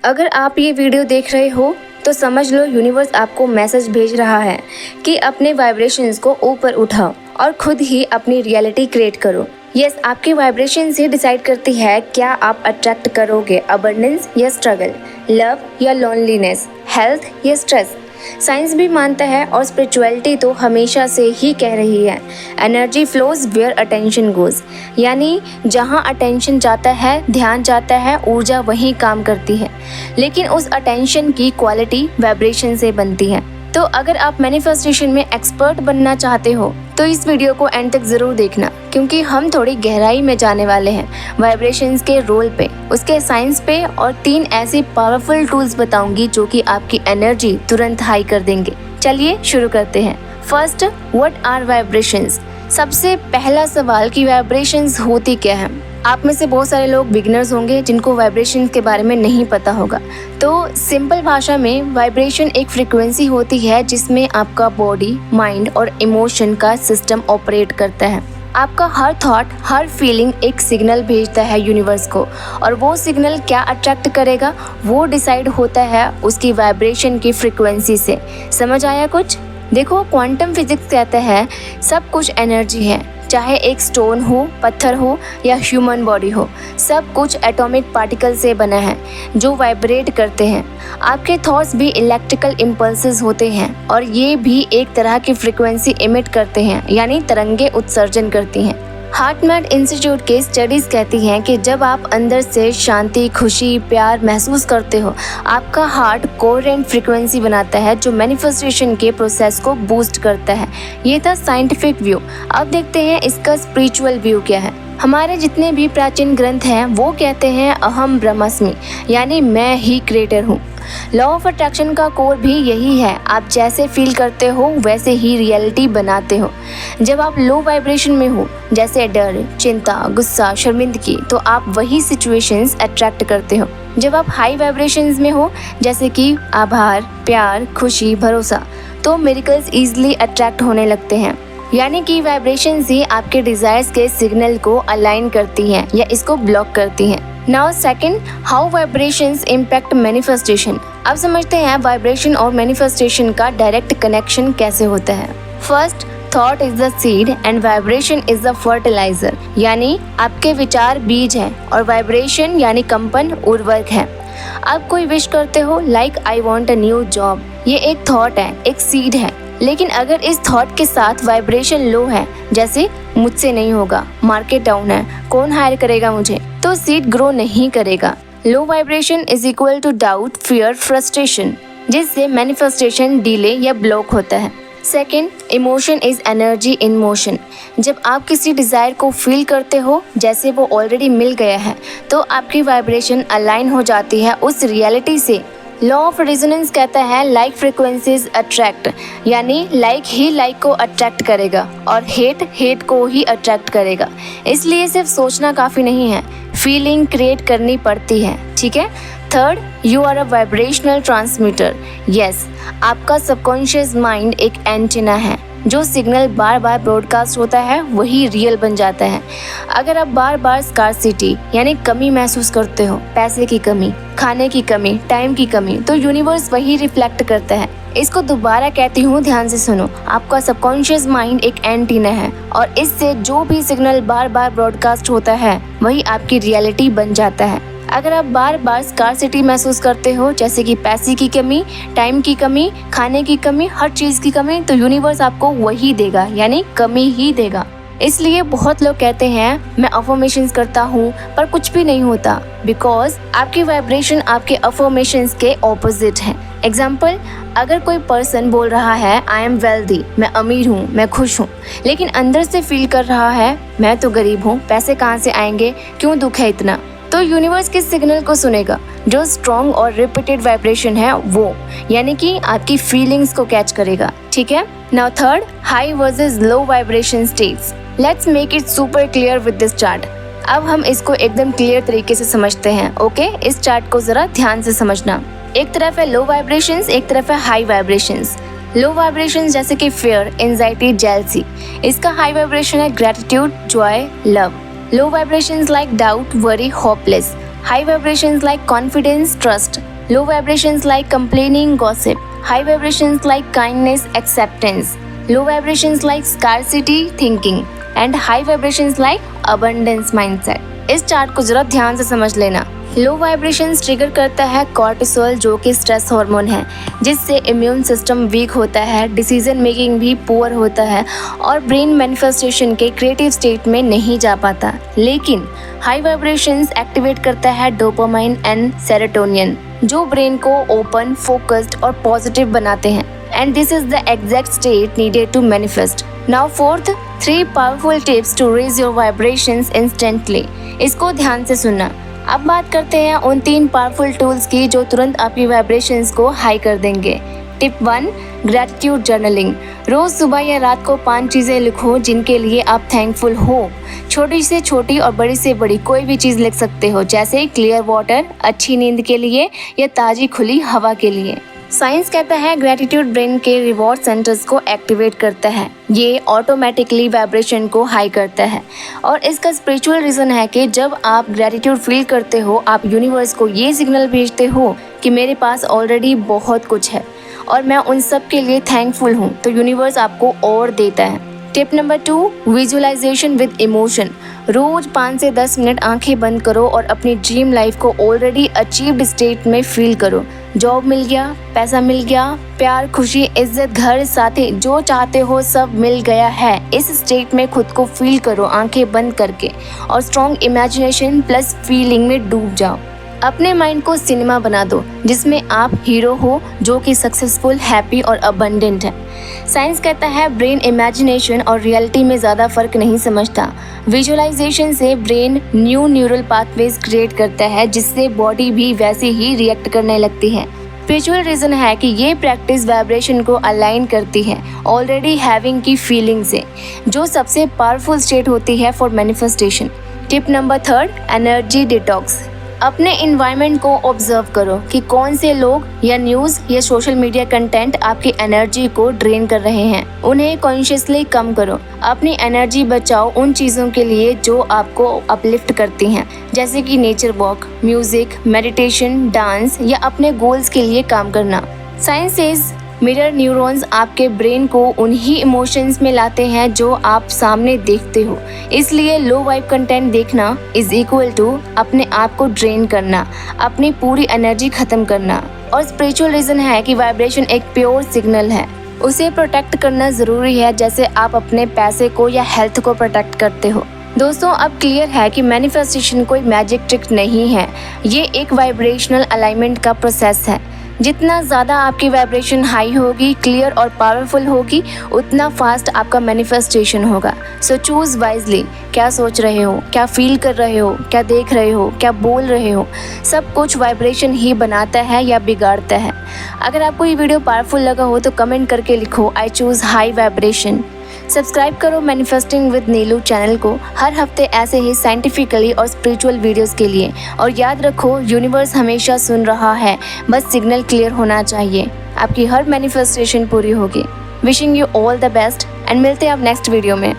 अगर आप ये वीडियो देख रहे हो तो समझ लो यूनिवर्स आपको मैसेज भेज रहा है कि अपने वाइब्रेशंस को ऊपर उठाओ और खुद ही अपनी रियलिटी क्रिएट करो। यस, आपकी वाइब्रेशन से डिसाइड करती है क्या आप अट्रैक्ट करोगे अबंडेंस या स्ट्रगल, लव या लोनलीनेस, हेल्थ या स्ट्रेस। साइंस भी मानता है और स्पिरिचुअलिटी तो हमेशा से ही कह रही है, energy flows where attention goes, यानी जहाँ अटेंशन जाता है, ध्यान जाता है, ऊर्जा वहीं काम करती है। लेकिन उस अटेंशन की क्वालिटी वाइब्रेशन से बनती है। तो अगर आप मैनिफेस्टेशन में एक्सपर्ट बनना चाहते हो तो इस वीडियो को एंड तक ज़रूर देखना, क्योंकि हम थोड़ी गहराई में जाने वाले हैं वाइब्रेशंस के रोल पे, उसके साइंस पे और 3 ऐसे पावरफुल टूल्स बताऊंगी जो कि आपकी एनर्जी तुरंत हाई कर देंगे। चलिए शुरू करते हैं। First, what are vibrations. सबसे पहला सवाल कि वाइब्रेशंस होती क्या है। आप में से बहुत सारे लोग बिगिनर्स होंगे जिनको वाइब्रेशन के बारे में नहीं पता होगा। तो सिंपल भाषा में वाइब्रेशन एक फ्रीक्वेंसी होती है जिसमें आपका बॉडी, माइंड और इमोशन का सिस्टम ऑपरेट करता है। आपका हर थॉट, हर फीलिंग एक सिग्नल भेजता है यूनिवर्स को, और वो सिग्नल क्या अट्रैक्ट करेगा वो डिसाइड होता है उसकी वाइब्रेशन की फ्रीक्वेंसी से। समझ आया कुछ? देखो, क्वांटम फिजिक्स कहता है सब कुछ एनर्जी है, चाहे एक स्टोन हो, पत्थर हो या ह्यूमन बॉडी हो, सब कुछ एटॉमिक पार्टिकल से बना है जो वाइब्रेट करते हैं। आपके थॉट्स भी इलेक्ट्रिकल इम्पल्सेस होते हैं और ये भी एक तरह की फ्रीक्वेंसी इमिट करते हैं, यानी तरंगे उत्सर्जन करती हैं। हार्टमैट इंस्टीट्यूट के स्टडीज कहती हैं कि जब आप अंदर से शांति, खुशी, प्यार महसूस करते हो, आपका हार्ट कोहेरेंट फ्रीक्वेंसी बनाता है जो मैनिफेस्टेशन के प्रोसेस को बूस्ट करता है। ये था साइंटिफिक व्यू। अब देखते हैं इसका स्पिरिचुअल व्यू क्या है। हमारे जितने भी प्राचीन ग्रंथ हैं वो कहते हैं अहम ब्रह्मास्मि, यानी मैं ही क्रिएटर हूँ। लॉ ऑफ अट्रैक्शन का कोर भी यही है, आप जैसे फील करते हो वैसे ही रियलिटी बनाते हो। जब आप लो वाइब्रेशन में हो, जैसे डर, चिंता, गुस्सा, शर्मिंदगी, तो आप वही सिचुएशंस अट्रैक्ट करते हो। जब आप हाई वाइब्रेशंस में हो, जैसे कि आभार, प्यार, खुशी, भरोसा, तो मिरेकल्स ईजिली अट्रैक्ट होने लगते हैं। यानी कि वाइब्रेशंस ही आपके डिजायर्स के सिग्नल को अलाइन करती हैं या इसको ब्लॉक करती हैं। Now second, how vibrations impact manifestation. अब समझते हैं वाइब्रेशन और मैनिफेस्टेशन का डायरेक्ट कनेक्शन कैसे होता है। First, thought is the seed and vibration is the fertiliser, यानी आपके विचार बीज हैं और वाइब्रेशन यानी कंपन उर्वरक है। आप कोई विश करते हो, like I want a new job, ये एक थॉट है, एक सीड है। लेकिन अगर इस थॉट के साथ वाइब्रेशन लो है, जैसे मुझसे नहीं होगा, मार्केट डाउन है, कौन हायर करेगा मुझे, तो सीड ग्रो नहीं करेगा। Low vibration is equal to doubt, fear, frustration, जिससे मैनिफेस्टेशन डिले या ब्लॉक होता है। Second, emotion is energy in motion. जब आप किसी डिज़ायर को फील करते हो जैसे वो ऑलरेडी मिल गया है, तो आपकी वाइब्रेशन अलाइन हो जाती है उस रियलिटी से। लॉ ऑफ रेजोनेंस कहता है लाइक फ्रिक्वेंसीज अट्रैक्ट, यानी लाइक ही लाइक को अट्रैक्ट करेगा और हेट हेट को ही अट्रैक्ट करेगा। इसलिए सिर्फ सोचना काफ़ी नहीं है, फीलिंग क्रिएट करनी पड़ती है। ठीक है। Third, you are a vibrational transmitter. Yes, आपका सबकॉन्शियस माइंड एक एंटीना है, जो सिग्नल बार बार ब्रॉडकास्ट होता है वही रियल बन जाता है। अगर आप बार बार स्कार्सिटी यानी कमी महसूस करते हो, पैसे की कमी, खाने की कमी, टाइम की कमी, तो यूनिवर्स वही रिफ्लेक्ट करता है। इसको दोबारा कहती हूँ, ध्यान से सुनो। आपका सबकॉन्शियस माइंड एक एंटीना है और इससे जो भी सिग्नल बार बार ब्रॉडकास्ट होता है वही आपकी रियलिटी बन जाता है। अगर आप बार बार स्कार्सिटी महसूस करते हो, जैसे कि पैसे की कमी, टाइम की कमी, खाने की कमी, हर चीज़ की कमी, तो यूनिवर्स आपको वही देगा, यानी कमी ही देगा। इसलिए बहुत लोग कहते हैं मैं अफर्मेशंस करता हूँ पर कुछ भी नहीं होता, बिकॉज आपकी वाइब्रेशन आपके अफर्मेशंस के ऑपोजिट है। एग्जाम्पल, अगर कोई पर्सन बोल रहा है आई एम वेल्दी, मैं अमीर हूँ, मैं खुश हूँ, लेकिन अंदर से फील कर रहा है मैं तो गरीब हूँ, पैसे कहाँ से आएंगे, क्यों दुख है इतना, तो यूनिवर्स किस सिग्नल को सुनेगा? जो स्ट्रॉन्ग और रिपीटेड वाइब्रेशन है वो, यानी कि आपकी फीलिंग्स को कैच करेगा। ठीक है। Now third, high versus low vibration states. Let's make it super clear with this chart. अब हम इसको एकदम क्लियर तरीके से समझते हैं। ओके, इस चार्ट को जरा ध्यान से समझना। एक तरफ है लो वाइब्रेशंस, एक तरफ है हाई वाइब्रेशंस। लो वाइब्रेशंस जैसे कि फियर, एंजाइटी, जेलसी, इसका हाई वाइब्रेशन है gratitude, Joy, love. Low vibrations like doubt, worry, hopeless, High vibrations like confidence, trust. Low vibrations like complaining, gossip. High vibrations like kindness, acceptance. Low vibrations like scarcity thinking. And high vibrations like abundance mindset. इस chart को जरा ध्यान से समझ लेना। लो vibrations trigger करता है cortisol, जो कि स्ट्रेस हार्मोन है, जिससे इम्यून सिस्टम वीक होता है, डिसीजन मेकिंग भी पुअर होता है और ब्रेन मैनिफेस्टेशन के क्रिएटिव स्टेट में नहीं जा पाता। लेकिन हाई वाइब्रेशंस एक्टिवेट करता है डोपामाइन एंड सेरोटोनिन, जो ब्रेन को ओपन, फोकस्ड और पॉजिटिव बनाते हैं। And this is the exact state needed to manifest. Now fourth, 3 powerful tips to raise your vibrations instantly. इसको ध्यान से सुनना। अब बात करते हैं उन 3 पावरफुल टूल्स की जो तुरंत आपकी वाइब्रेशंस को हाई कर देंगे। Tip 1, gratitude journaling. रोज सुबह या रात को 5 चीज़ें लिखो जिनके लिए आप थैंकफुल हो। छोटी से छोटी और बड़ी से बड़ी कोई भी चीज़ लिख सकते हो, जैसे क्लियर वाटर, अच्छी नींद के लिए या ताज़ी खुली हवा के लिए। साइंस कहता है ग्रैटिट्यूड ब्रेन के रिवॉर्ड सेंटर्स को एक्टिवेट करता है। ये ऑटोमेटिकली वाइब्रेशन को हाई करता है और इसका स्पिरिचुअल रीज़न है कि जब आप ग्रैटिट्यूड फील करते हो, आप यूनिवर्स को ये सिग्नल भेजते हो कि मेरे पास ऑलरेडी बहुत कुछ है और मैं उन सब के लिए थैंकफुल हूँ, तो यूनिवर्स आपको और देता है। Tip number 2, visualization with emotion. रोज 5 से 10 मिनट आंखें बंद करो और अपनी ड्रीम लाइफ को ऑलरेडी अचीव्ड स्टेट में फील करो। जॉब मिल गया, पैसा मिल गया, प्यार, खुशी, इज्जत, घर, साथी, जो चाहते हो सब मिल गया है। इस स्टेट में खुद को फील करो आंखें बंद करके और स्ट्रॉन्ग इमेजिनेशन प्लस फीलिंग में डूब जाओ। अपने माइंड को सिनेमा बना दो जिसमें आप हीरो हो, जो कि सक्सेसफुल, हैप्पी और अबंडेंट है। साइंस कहता है ब्रेन इमेजिनेशन और रियलिटी में ज़्यादा फर्क नहीं समझता। विजुअलाइजेशन से brain new neural pathways create करता है, जिससे बॉडी भी वैसे ही रिएक्ट करने लगती है। स्पिरिचुअल रीज़न है कि ये प्रैक्टिस वाइब्रेशन को अलाइन करती है ऑलरेडी हैविंग की फीलिंग से, जो सबसे पावरफुल स्टेट होती है for manifestation. Tip number 3, energy detox. अपने इन्वायरमेंट को ऑब्जर्व करो कि कौन से लोग या न्यूज़ या सोशल मीडिया कंटेंट आपकी एनर्जी को ड्रेन कर रहे हैं। उन्हें कॉन्शियसली कम करो। अपनी एनर्जी बचाओ उन चीज़ों के लिए जो आपको अपलिफ्ट करती हैं, जैसे कि nature walk, music, meditation, dance या अपने गोल्स के लिए काम करना। साइंस सेज मिरर न्यूरॉन्स आपके ब्रेन को उन्हीं इमोशंस में लाते हैं जो आप सामने देखते हो। इसलिए लो वाइब कंटेंट देखना इज इक्वल टू अपने आप को ड्रेन करना, अपनी पूरी एनर्जी खत्म करना। और स्पिरिचुअल रीज़न है कि वाइब्रेशन एक प्योर सिग्नल है, उसे प्रोटेक्ट करना ज़रूरी है, जैसे आप अपने पैसे को या हेल्थ को प्रोटेक्ट करते हो। दोस्तों, अब क्लियर है कि मैनिफेस्टेशन कोई मैजिक ट्रिक नहीं है, ये एक वाइब्रेशनल अलाइनमेंट का प्रोसेस है। जितना ज़्यादा आपकी वाइब्रेशन हाई होगी, क्लियर और पावरफुल होगी, उतना फास्ट आपका मैनिफेस्टेशन होगा। सो चूज़ वाइजली। क्या सोच रहे हो, क्या फील कर रहे हो, क्या देख रहे हो, क्या बोल रहे हो, सब कुछ वाइब्रेशन ही बनाता है या बिगाड़ता है। अगर आपको ये वीडियो पावरफुल लगा हो तो कमेंट करके लिखो I choose high vibration. Subscribe करो मैनिफेस्टिंग विद नीलू चैनल को हर हफ्ते ऐसे ही साइंटिफिकली और स्पिरिचुअल वीडियोस के लिए। और याद रखो, यूनिवर्स हमेशा सुन रहा है, बस सिग्नल क्लियर होना चाहिए। आपकी हर मैनिफेस्टेशन पूरी होगी। Wishing you all the best and मिलते हैं अब नेक्स्ट वीडियो में।